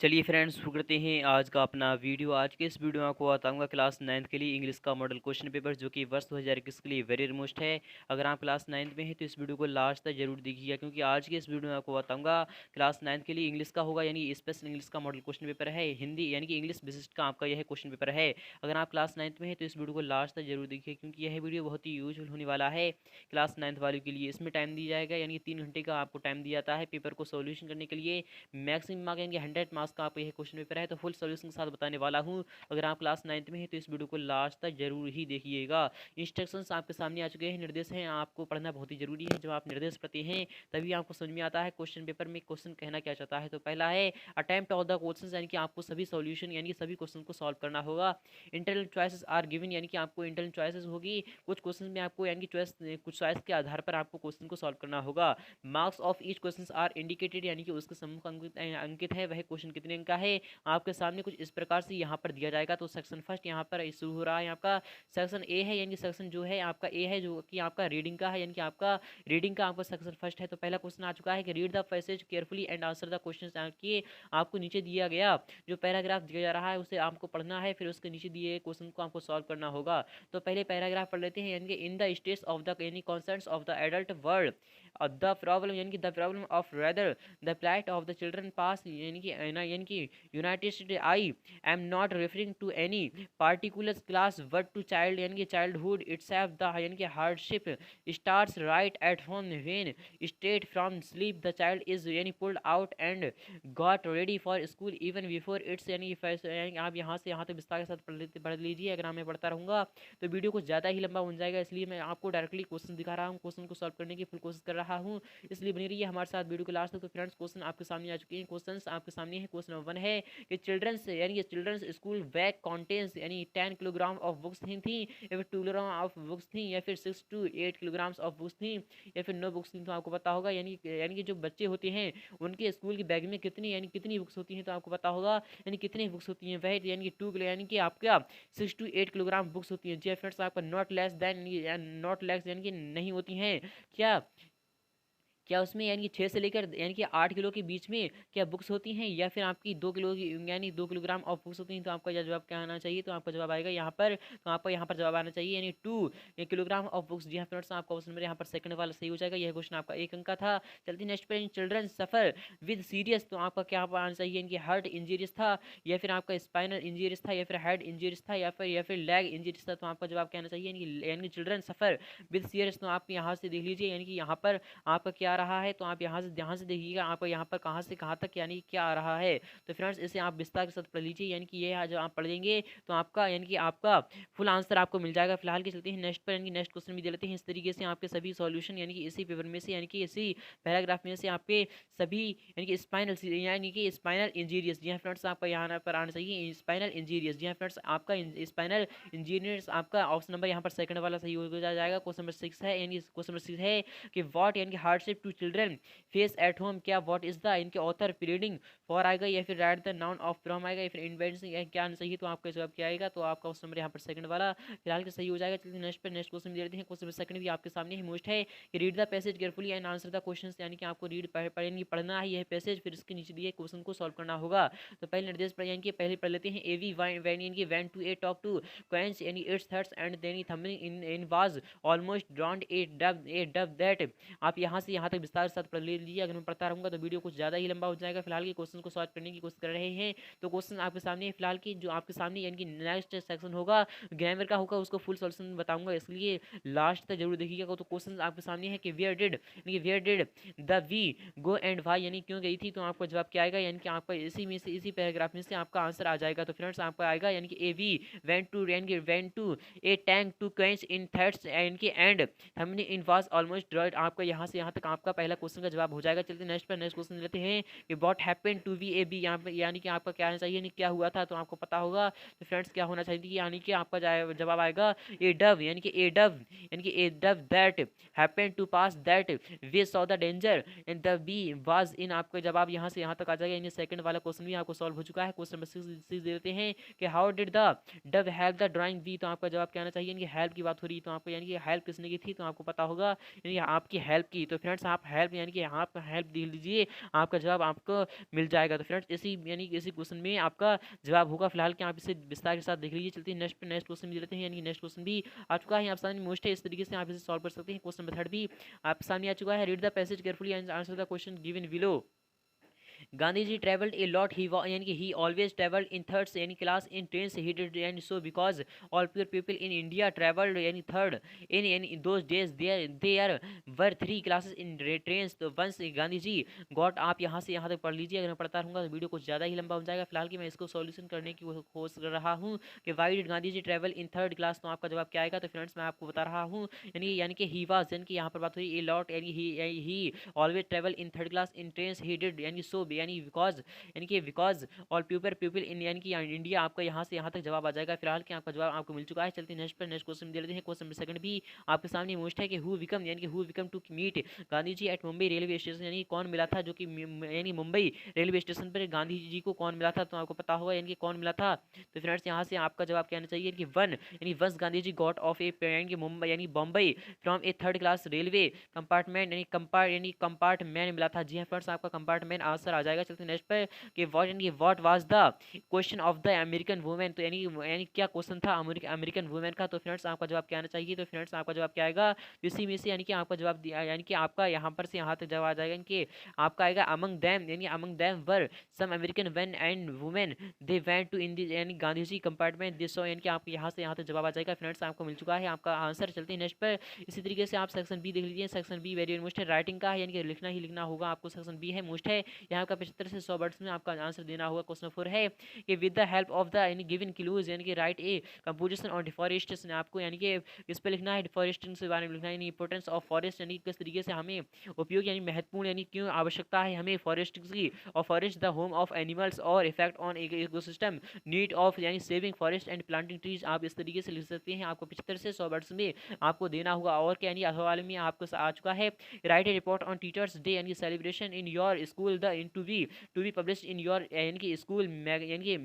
चलिए फ्रेंड्स, शुरू करते हैं आज का अपना वीडियो। आज के इस वीडियो में आपको बताऊंगा क्लास 9th के लिए इंग्लिश का मॉडल क्वेश्चन पेपर जो कि वर्ष 2021 के लिए वेरी रिमोस्ट है। अगर आप क्लास 9th में हैं तो इस वीडियो को लास्ट तक जरूर देखिएगा, क्योंकि आज के इस वीडियो में आपको बताऊंगा क्लास 9th के लिए इंग्लिश का होगा, यानी स्पेशल इंग्लिश का मॉडल क्वेश्चन पेपर है। हिंदी यानी कि इंग्लिश विशिष्ट का आपका यह क्वेश्चन पेपर है। अगर आप क्लास 9th में हैं तो इस वीडियो को लास्ट तक जरूर देखिए, क्योंकि यह वीडियो बहुत ही यूजफुल होने वाला है क्लास 9th वालों के लिए। इसमें टाइम दिया जाएगा, यानी 3 घंटे का आपको टाइम दिया जाता है पेपर को सोल्यूशन करने के लिए। मैक्सिमम मार्क यानी 100 मार्क्स का आपका यह क्वेश्चन पेपर है, तो फुल सॉल्यूशन के साथ बताने वाला हूँ। अगर आप क्लास 9th में हैं तो इस वीडियो को लास्ट तक जरूर ही देखिएगा। इंस्ट्रक्शंस आपके सामने आ चुके हैं, निर्देश हैं, आपको पढ़ना बहुत ही जरूरी है। जब आप निर्देश पढ़ते हैं तभी आपको समझ में आता है क्वेश्चन पेपर में क्वेश्चन कहना क्या चाहता है। तो पहला है अटेम्प्ट ऑफ द क्वेश्चन, यानी कि आपको सभी सॉल्यूशन यानी कि सभी क्वेश्चन को सॉल्व करना होगा। इंटरनल चॉइसेस आर गिवन, यानी कि आपको इंटरनल चॉइसेस होगी। कुछ क्वेश्चन में आपको यानी कि चॉइस के आधार पर आपको क्वेश्चन को सॉल्व करना होगा। Marks of each question are indicated, यानी कि उसके सम्मुख अंकित है वह क्वेश्चन कितने अंक का है आपके सामने कुछ इस प्रकार से यहाँ पर दिया जाएगा। तो सेक्शन फर्स्ट यहाँ पर शुरू हो रहा है आपका सेक्शन ए है, यानी कि सेक्शन जो है आपका ए है, जो कि आपका रीडिंग का है, यानी कि आपका रीडिंग का आपका सेक्शन फर्स्ट है। तो पहला क्वेश्चन आ चुका है कि read the passage carefully and answer the question, कि आपको नीचे दिया गया जो पैराग्राफ दिया जा रहा है उसे आपको पढ़ना है, फिर उसके नीचे दिए क्वेश्चन को आपको सॉल्व करना होगा। तो पहले पैराग्राफ पढ़ लेते हैं, यानी कि in the states of the यानी concerns of the adult world the problem, यानी कि the problem of rather the plight of the children pass, यानी कि united state. I am not referring to any particular class but to child, यानी कि childhood itself the, यानी कि hardship starts right at home when state from sleep the child is यानी pulled out and got ready for school even before it's, यानी कि आप यहाँ से यहाँ तक विस्तार के साथ पढ़ लीजिए। अगर मैं पढ़ता रहूँगा तो वीडियो कुछ ज़्यादा ही लंबा बन जाएगा, इसलिए मैं आपको डायरेक्टली क्वेश्चन दिखा रहा हूँ, क्वेश्चन को सॉल्व करने की फुल कोशिश कर रहा हूँ। इसलिए बनी रहिए हमारे साथ वीडियो के लास्ट तक। तो फ्रेंड्स, क्वेश्चन आपके सामने आ चुके हैं। क्वेश्चन आपके सामने है। क्वेश्चन नंबर 1 है कि चिल्ड्रंस यानी कि चिल्ड्रंस स्कूल बैग कॉन्टेंस यानी 10 किलोग्राम ऑफ बुक्स थी, या फिर 2 किलोग्राम ऑफ बुक्स थी, या फिर 6 to 8 किलोग्राम ऑफ बुक्स थी, या फिर नो बुक्स थी। तो आपको पता होगा, यानी कि जो बच्चे होते हैं उनके स्कूल के बैग में कितनी बुक्स होती हैं, तो आपको पता होगा यानी कितनी बुक्स होती हैं। वह यानी कि 2 किलो यानी कि आपका 6 to 8 किलोग्राम बुक्स होती हैं। जी फ्रेंड्स, आपका not less than not less यानी कि नहीं होती हैं क्या क्या उसमें यानी कि 6 से लेकर यानी कि 8 किलो के बीच में क्या बुक्स होती हैं, या फिर आपकी 2 किलो की यानी 2 किलोग्राम ऑफ बुक्स होती हैं। तो आपका जवाब क्या आना चाहिए, तो आपका जवाब आएगा यहाँ पर, तो आपका यहाँ पर जवाब आना चाहिए यानी 2 किलोग्राम ऑफ बुक्स। जी हाँ फ्रेंड्स, आपका क्वेश्चन नंबर यहाँ पर सेकंड वाला सही हो जाएगा। यह क्वेश्चन आपका 1 अंक का था। चलते नेक्स्ट पर, चिल्ड्रन सफर विद सीरियस, तो आपका क्या आना चाहिए, यानी कि हार्ट इंजरीज था, या फिर आपका स्पाइनल इंजरीज था, या फिर हेड इंजरीज था, या फिर लेग इंजरीज था। तो आपका जवाब क्या आना चाहिए, यानी कि चिल्ड्रन सफर विद सीरियस। तो आप यहाँ से देख लीजिए, यानी कि यहाँ पर आपका क्या आ रहा है, तो आप यहाँ से देखिएगा आपका यहाँ पर कहाँ से कहाँ तक यानी क्या आ रहा है। तो फ्रेंड्स, इसे आप विस्तार के साथ पढ़ लीजिए, यानी कि ये जब आप पढ़ लेंगे तो आपका यानी कि आपका फुल आंसर आपको मिल जाएगा। फिलहाल के चलते हैं नेक्स्ट पर, यानी कि नेक्स्ट क्वेश्चन भी दे लेते हैं। इस तरीके से आपके सभी सॉल्यूशन यानी कि इसी पेपर में से यानी कि इसी पैराग्राफ में से आपके सभी यानी कि स्पाइनल इंजीरियस। जी हाँ फ्रेंड्स, आपका यहाँ पर आना चाहिए स्पाइनल इंजीरियस। जी हाँ फ्रेंड्स, आपका स्पाइनल इंजीनियर्स आपका ऑप्शन नंबर यहाँ पर सेकंड वाला सही हो जाएगा। क्वेश्चन नंबर 6 है, यानी क्वेश्चन नंबर 6 है कि व्हाट यानी कि hardship to children face at home, क्या व्हाट इज द इनके ऑथर रीडिंग फॉर आएगा, या फिर write the noun of from आएगा, या फिर इन्वेंशन क्या आना चाहिए। तो आपका जवाब क्या आएगा, तो आपका क्वेश्चन नंबर यहाँ पर सेकंड वाला फिलहाल के सही हो जाएगा। चलिए नेक्स्ट पर नेक्स्ट क्वेश्चन दे देते हैं। क्वेश्चन नंबर सेकंड भी आपके सामने ही मोस्ट है कि read the passage carefully and answer the question, यानी कि आपको पढ़ना है यह पैसेज, फिर इसके नीचे दिए क्वेश्चन को सॉल्व करना होगा। तो पहले निर्देश पर यानी कि पहले पढ़ लेते हैं। एवी वैन यानी कि van to a talk to queens यानी it's thirds and then thumbnail in was almost drowned a dove that. आप यहाँ से यहाँ तक विस्तार के साथ पढ़ लीजिए। अगर मैं पढ़ता रहूँगा तो वीडियो कुछ ज़्यादा ही लंबा हो जाएगा। फिलहाल के क्वेश्चन को सॉल्व करने की कोशिश कर रहे हैं। तो क्वेश्चन आपके सामने फिलहाल की जो आपके सामने यानी कि नेक्स्ट सेक्शन होगा ग्रामर का होगा, उसको फुल सॉल्यूशन बताऊंगा, इसलिए लास्ट तक जरूर देखिएगा। तो क्वेश्चन आपके सामने है कि where did the we go and why, यानी क्यों गई थी। तो आपका जवाब क्या आएगा, यानी कि आपका इसी में से इसी पैराग्राफ में से आपका आंसर आ जाएगा। तो फ्रेंड्स, आपका आएगा यानी कि a we went to a tank to quench in thirds यानी कि एंड हमने इन वाज ऑलमोस्ट ड्रॉइड। आपका यहाँ से यहाँ तक आपका पहला क्वेश्चन का जवाब हो जाएगा। चलते नेक्स्ट पर नेक्स्ट क्वेश्चन लेते हैं कि what happened to B A B, यहाँ पे यानी कि आपका क्या आना चाहिए, यानी क्या हुआ था। तो आपको पता होगा तो फ्रेंड्स क्या होना चाहिए, यानी कि आपका जवाब आएगा ए डव, यानी कि a dove that happened to pass that way saw the danger and the bee was in. आपका जवाब यहाँ से यहाँ तक आ जाएगा। यानी सेकंड वाला क्वेश्चन भी आपको सॉल्व हो चुका है। क्वेश्चन नंबर 6 देते हैं कि how did the dove help the drowning bee. तो आपका जवाब क्या आना चाहिए, यानी कि हेल्प की बात हो रही है। तो आपको यानी कि हेल्प किसने की थी, तो आपको पता होगा यानी आपकी हेल्प की। तो फ्रेंड्स, आप हेल्प यानी कि आप हेल्प दे लीजिए, आपका जवाब आपको मिल जाएगा। तो फ्रेंड्स इसी यानी कि इसी क्वेश्चन में आपका जवाब होगा फिलहाल कि आप इसे विस्तार के साथ देख लीजिए। चलते हैं नेक्स्ट पे, नेक्स्ट क्वेश्चन भी लेते हैं, यानी नेक्स्ट क्वेश्चन भी आ चुका है आप सामने, मोस्ट है, इस तरीके से आप इसे सॉल्व कर सकते हैं। क्वेश्चन मेथड भी आप सामने आ चुका है। Read the passage carefully and answer the question given below. Gandhi ji traveled a lot. यानी कि he always traveled in thirds यानी class in trains. He did and so because all poor people in India traveled यानी third in those days there were three classes in trains. तो once Gandhi ji got, आप यहाँ से यहाँ तक पढ़ लीजिए, अगर मैं पढ़ता रहूँगा तो वीडियो कुछ ज़्यादा ही लंबा हो जाएगा। फिलहाल कि मैं इसको सॉल्यूशन करने की कोशिश कर रहा हूँ कि why did Gandhi ji travel in third class. तो आपका जवाब क्या आएगा? तो फ्रेंड्स मैं आपको बता रहा हूँ, यानी कि ही वाज, यानी कि यहाँ पर बात हुई ए लॉट, यानी ही always travel in third class in trains. He did यानी सो यानी बिकॉज, यानी कि बिकॉज ऑल पीपल इन यानी कि इंडिया। आपका यहाँ से यहाँ तक जवाब आ जाएगा। फिलहाल कि आपका जवाब आपको मिल चुका है। चलते हैं नेक्स्ट पर, नेक्स्ट क्वेश्चन दे लेते हैं। क्वेश्चन नंबर सेकंड भी आपके सामने मोस्ट है कि हु बिकम, यानी कि who become to meet Gandhi ji at Mumbai railway station, यानी कौन मिला था, जो कि यानी मुंबई रेलवे स्टेशन पर गांधी जी को कौन मिला था। तो आपको पता होगा यानी कि कौन मिला था। तो फ्रेंड्स यहाँ से आपका जवाब क्या आना चाहिए कि वन, यानी once Gandhi ji got off ए यानी कि मुंबई यानी Bombay from A third class railway compartment, यानी कंपार्टमेंट मिला था। जी हाँ फ्रेंड्स, आपका कंपार्टमेंट आंसर आ जाएगा। चलते हैं नेक्स्ट पर कि व्हाट, यानी what was the question of the American women. तो यानी क्या क्वेश्चन था अमेरिकन वुमेन का। तो फ्रेंड्स आपका जवाब क्या आना चाहिए? तो फ्रेंड्स आपका जवाब क्या आएगा? इसी में से यानी कि आपका जवाब दिया, यानी कि आपका यहाँ पर से यहाँ तक जवाब आ जाएगा। यानी कि आपका आएगा अमंग देम, यानी among them were some American men and women they went to in the यानी Gandhi ji compartment this so, यानी कि आपको यहाँ से यहाँ तक जवाब आ जाएगा। फ्रेंड्स आपको मिल चुका है आपका आंसर। चलते हैं नेक्स्ट पर। इसी तरीके से आप सेक्शन बी देख लीजिए। सेक्शन बी वेरी मोस्ट है, राइटिंग का है, यानी कि लिखना ही लिखना होगा आपको। सेक्शन बी है मोस्ट है, यहाँ का 75 से 100 वर्ड्स में आपका आंसर देना होगा। क्वेश्चन 4 है कि with the help of the यानी गिवन क्लूज, यानी कि राइट ए कंपोजिशन और डिफॉरेस्टेशन। आपको यानी कि इस पर लिखना है, डिफॉरेस्टेशन के बारे में लिखना है, यानी इंपॉर्टेंस ऑफ फॉरेस्ट, यानी किस तरीके से हमें उपयोग यानी महत्वपूर्ण यानी क्यों आवश्यकता है हमें फॉरेस्ट की, और forest the home of animals और effect on ecosystem, need of यानी saving forest and planting trees. आप इस तरीके से लिख सकते हैं। आपको 75 से 100 वर्ड्स में आपको देना होगा। और क्या, यानी सवाल में आपको आ चुका है write a report on teachers day यानी celebration in your school the in to be publish in your यानी कि स्कूल यानी कि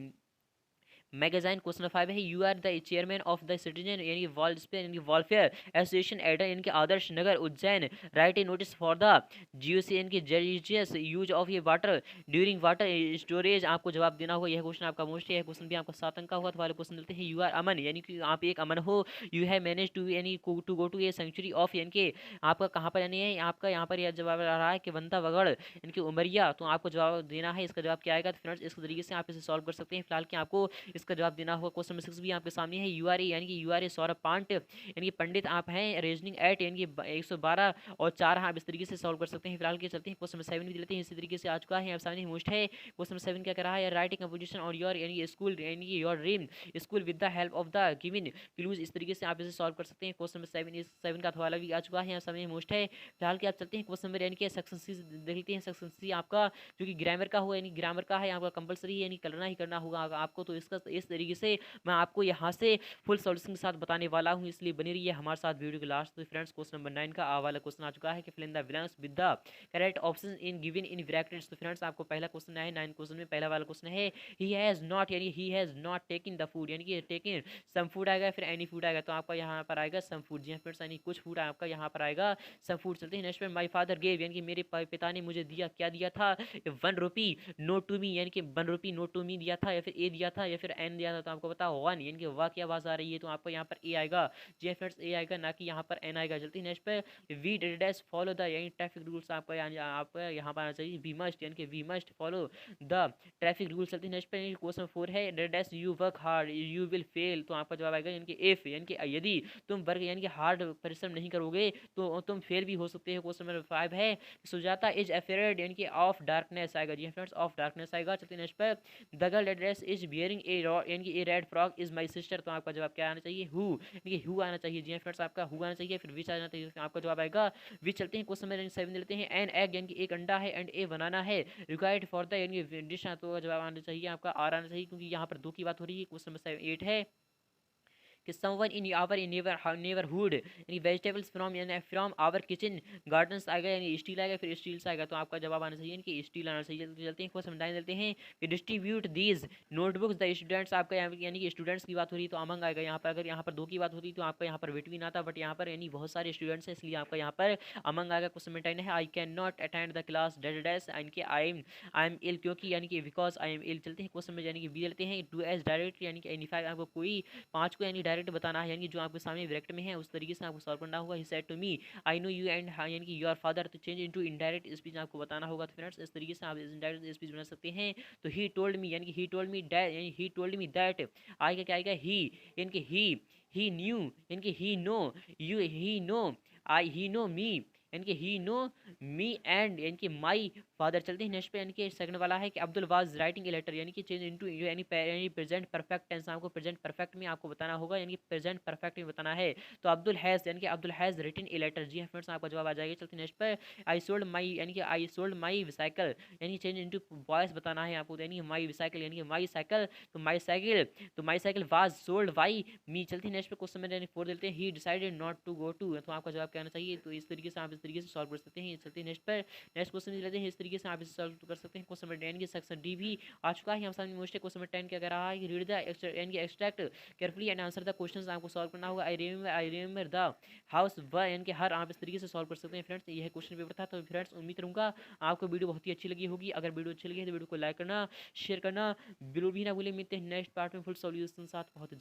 मैगजीन। क्वेश्चन 5 है you are the chairman of the citizen यानी वेलफेयर एसोसिएशन एडर यानी कि Adarsh Nagar Ujjain, write a notice for the GOC यानी कि जरिजियस यूज ऑफ ये वाटर ड्यूरिंग वाटर स्टोरेज। आपको जवाब देना होगा। यह क्वेश्चन आपका मोस्ट है, यह क्वेश्चन भी आपका 7 अंक का होगा। तो वाले क्वेश्चन देते हैं यू आर अमन, यानी कि आप एक अमन हो। यू हैव मैनेज टू यानी to go to a century of, यानी कि आपका कहाँ पर यानी है, आपका यहाँ पर यह जवाब आ रहा है कि बंदा वगड़ यानी कि उमरिया। तो आपको जवाब देना है, इसका जवाब क्या आएगा? तो फ्रेंड्स इस तरीके से आप इसे सॉल्व कर सकते हैं। फिलहाल कि आपको इसका जवाब देना होगा। क्वेश्चन नंबर 6 भी आपके सामने है यू आर ए, यानी कि यू आर ए सौरभ पांट, यानी कि पंडित आप हैं, रीजनिंग एट यानी कि 112 और 4 आप इस तरीके से सॉल्व कर सकते हैं। फिलहाल के चलते हैं क्वेश्चन नंबर 7 भी लेते हैं। इसी तरीके से आ चुका है आप सामने मोस्ट है। क्वेश्चन नंबर 7 क्या कर रहा है? राइट ए कंपोजिशन और योर यानी स्कूल यानी कि your dream school with the help of the given clues. इस तरीके से आप इसे सॉल्व कर सकते हैं। क्वेश्चन नंबर 7 इस 7 का हवाला भी आ चुका है आप सामने मोस्ट है। फिलहाल के आप चलते हैं क्वेश्चन नंबर यानी कि सेक्शन सी देख लेते हैं। सेक्शन सी आपका जो कि ग्रामर का हुआ, यानी ग्रामर का है, आपका कंपलसरी है, यानी करना ही करना होगा आपको। तो इसका इस तरीके से मैं आपको यहाँ से फुल सॉल्यूशन के साथ बताने वाला हूँ, इसलिए बनी रही है हमारे साथ वीडियो के लास्ट। तो फ्रेंड्स क्वेश्चन नंबर 9 का वाला क्वेश्चन आ चुका है कि fill in the blanks with the correct option in given in brackets. तो फ्रेंड्स आपको पहला क्वेश्चन है 9 क्वेश्चन में पहला वाला क्वेश्चन है ही हैज नॉट, यानी he has not taken the food, यानी कि टेकन सम फूड आएगा, फिर एनी फूड आएगा। तो आपका यहाँ पर आएगा सम फूड। जी फ्रेंड्स, यानी कुछ फूड आपका यहाँ पर आएगा सम फूड। चलते हैं नेक्स्ट पे। माय फादर गेव, यानी कि मेरे पिता ने मुझे दिया, क्या दिया था? 1 रुपी नोट टू मी, यानी कि 1 रुपी नोट टू मी दिया था, या फिर ए दिया था, या फिर एन दिया था। तो आपको पता 1 यानी कि वाह की आवाज आ रही है, तो आपको यहाँ पर ए आएगा। जी फ्रेंड्स ए आएगा, ना कि यहाँ पर एन आएगा। चलते हैं नेक्स्ट पे। वी डैश फॉलो द यानी ट्रैफिक रूल्स। आपका यानी आपको यहाँ पर आना चाहिए वी मस्ट, यानी कि we must follow the traffic rules. चलते हैं नेक्स्ट पे। क्वेश्चन 4 है dash you work hard you will fail. तो आपका जवाब आएगा यानी कि इफ, यानी कि यदि तुम वर्क यानी कि हार्ड परिश्रम नहीं करोगे तो तुम फेल भी हो सकते हो। क्वेश्चन नंबर 5 है सुजाता इज अफेयर्ड, यानी कि ऑफ डार्कनेस आएगा। जी फ्रेंड्स ऑफ डार्कनेस आएगा। चलते हैं नेक्स्ट पे। The girl address is wearing a यानी कि a red frock is my sister. तो आपका जवाब क्या आना चाहिए? हु, यानी कि हु आना चाहिए। जी फ्रेंड्स आपका हु आना चाहिए, फिर विच आना चाहिए, आपका जवाब आएगा विच। चलते हैं क्वेश्चन नंबर 7 लेते हैं। एन एग, यानी कि एक अंडा है, एंड ए बनाना है रिक्वायर्ड फॉर द यानी कि डिश। तो जवाब आना चाहिए आपका आर आना चाहिए, क्योंकि यहाँ पर 2 की बात हो रही है। क्वेश्चन नंबर 8 है कि समवन इन आवर नेबरहुड यानी vegetables from our kitchen gardens आएगा यानी स्टील आएगा, फिर स्टील से आएगा, तो आपका जवाब आना चाहिए कि स्टील आना चाहिए। चलते हैं क्वेश्चन 9 देते हैं कि distribute these notebooks the students, आपका यानी कि स्टूडेंट्स की बात हो रही तो अमंग आएगा यहाँ पर, अगर यहाँ पर दो की बात होती तो आपका यहाँ पर बिटवीन आता, बट यहाँ पर यानी बहुत सारे स्टूडेंट्स हैं इसलिए आपका यहाँ पर अमंग आएगा। क्वेश्चन 10 है I can not attend the class that dash यानी कि आई एम इल, क्योंकि यानी कि बिकॉज आई एम इल। चलते हैं क्वेश्चन में यानी कि बी लेते हैं डू एज डायरेक्ट यानी कि एनीफाई, आपको कोई पांच को यानी डायरेक्ट बताना है यानी कि जो आपके सामने डायरेक्ट में है उस तरीके से आपको सॉल्व करना होगा। He said to me I know you and यानी कि योर फादर, तो चेंज इनटू इनडायरेक्ट स्पीच आपको बताना होगा। तो फ्रेंड्स इस तरीके से आप इनडायरेक्ट स्पीच बना सकते हैं। तो ही टोल्ड मी यानी कि ही टोल्ड मी दैट यानी ही टोल्ड मी दैट आएगा क्या आएगा ही यानी कि ही न्यू यानी कि he know you, he know I, he know me यानी कि ही नो मी एंड यानी कि माई फादर। चलते हैं नेक्स्ट पे यानी कि सेकंड वाला है कि Abdul was writing a letter यानी कि चेंज इनटू यानी प्रेजेंट परफेक्ट टेंस, आपको प्रेजेंट परफेक्ट में आपको बताना होगा यानी कि प्रेजेंट परफेक्ट में बताना है। तो अब्दुल हैज यानी कि Abdul has written a letter, जी हाँ फ्रेंड्स आपका जवाब आ जाएगा। चलते नेक्स्ट पर आई सोल्ड माई यानी कि आई सोल्ड माई साइकिल यानी चेंज इनटू वॉइस बताना है आपको, यानी कि माई साइकिल यानी कि माई साइकिल, तो my cycle was sold by me. चलते हैं नेक्स्ट पे क्वेश्चन में 4 देते हैं he decided not to go to, तो आपका जवाब क्या आना चाहिए। तो इस तरीके से आप इस तरीके से सॉल्व कर सकते हैं। चलते हैं नेक्स्ट पर, नेक्स्ट क्वेश्चन लेते हैं, इस तरीके से आप इसे सॉल्व कर सकते हैं। क्वेश्चन नंबर 10 के सेक्शन डी भी आ चुका है, हम सामने मोस्ट क्वेश्चन नंबर 10 क्या कह रहा है कि read the extract carefully and answer the questions, आपको सॉल्व करना होगा। आई रिमेंबर द हाउस व यानी कि हर, आप इस तरीके से सॉल्व कर सकते हैं। फ्रेंड्स यह क्वेश्चन पेपर था। तो फ्रेंड्स उम्मीद करूंगा आपको वीडियो बहुत ही अच्छी लगी होगी। अगर वीडियो अच्छी लगी है तो वीडियो को लाइक करना, शेयर करना बिल्कुल भी ना भूलें। मिलते हैं नेक्स्ट पार्ट में फुल सॉल्यूशन साथ बहुत जल्द।